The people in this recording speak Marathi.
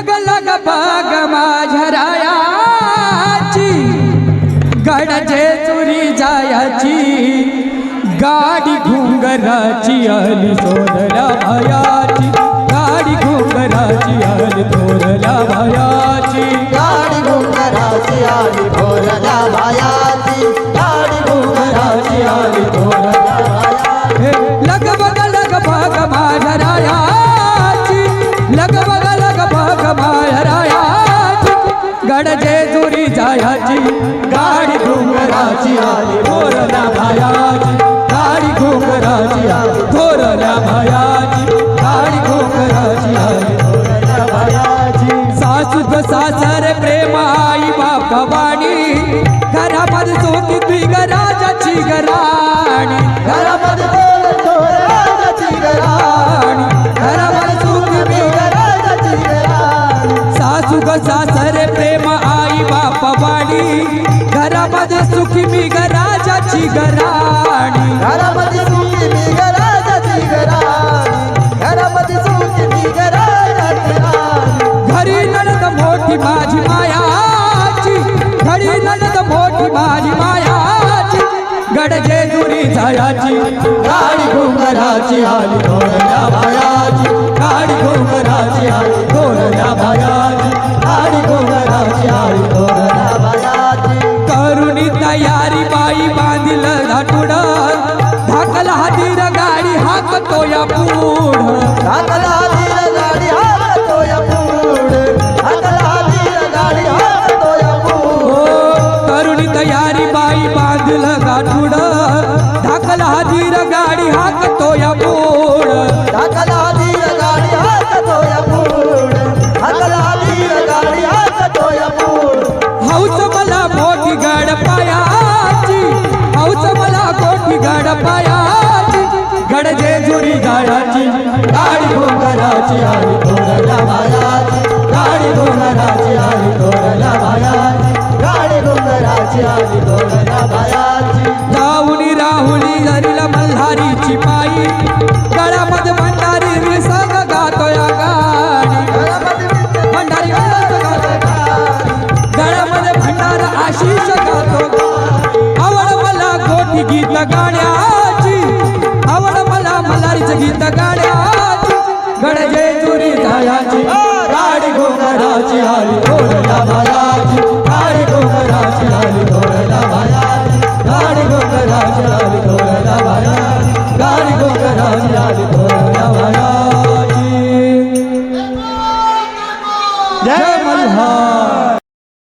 लग बघ माझ्या रायाची गडजे चुरी जायाची गाडी घुंगराची आली थोरल्या भयाची गाडी घुंगराची आली थोरल्या भयाची गाडी घुंगराची आली थोरल्या भयाची गाडी घुंगराची आली थोरल्या भयाची लग बघ माझ्या रायाची लग बघ माझ्या रायाची गडजे चुरी जायाची गाडी घुंगराची आली थोरल्या भयाची गाडी घुंगराची आली थोरल्या भयाची गाडी घुंगराची आली थोरल्या भयाची सासू सासर प्रेम आई बापा वाणी घरामध्ये चोकी तुझी राजाची गराणी घरामध्ये थोरल्याची गराणी घरामध्ये चोकी राजाची गराणी सासू सासर प्रेम आई बापा वाणी घरामध्ये सुखी मी राजाची गराणी घरामध्ये सुखी मी राजाची गराणी घरामध्ये सुखी मी राजाची गराणी घरी नणद मोठी माझी मायाची घरी नणद मोठी माझी मायाची गडजे दुरी जायाची गाडी घुंगराची आली थोरल्या भयाची गाडी घुंगराची आली थोरल्या भयाची गाडी घुंगराची आली थोरल्या भयाची करुणी तयारी बाई बांधिल धाटुड धाकला हातीर गाडी हाकतो या पुढ हाकला धीर गाडी हाकतो या पुढे हाकला धीर गाडी हाकतो या पुढे करुणी तयारी बाई बांधिल गाठुड धाकला हातीर गाडी हाकतो या पुढ हाकला धीर गाडी हाकतो या पुढे हाकला धीर गाडी हाकतो या पुढे हौस मला मोठी गाड पायाची हौस मला मोठी गाड पायाची गडजे जुरी जायाची गाडी घुंगराची आली थोरल्या भयाची गाडी घुंगराची आली थोरल्या भयाची गाडी घुंगराची आली थोरल्या भयाची जाऊनी राहुली धरिला मल्हारीची पायी गळ्यामध्ये भंडारी विसंग गातो या गाडी भंडारी गळ्यामध्ये भंडार आशिष गातो आवड मला गोठी गीत गाण्याची आवड मला मल्हारीचं गीत गाण्याची गडजे चुरी जायाची गाडी घुंगराची आली थोरल्या भयाची गाडी घुंगराची आली थोरल्या भयाची गाडी घुंगराची आली थोरल्या भयाची गाडी घुंगराची आली थोरल्या भयाची जय मल्हार।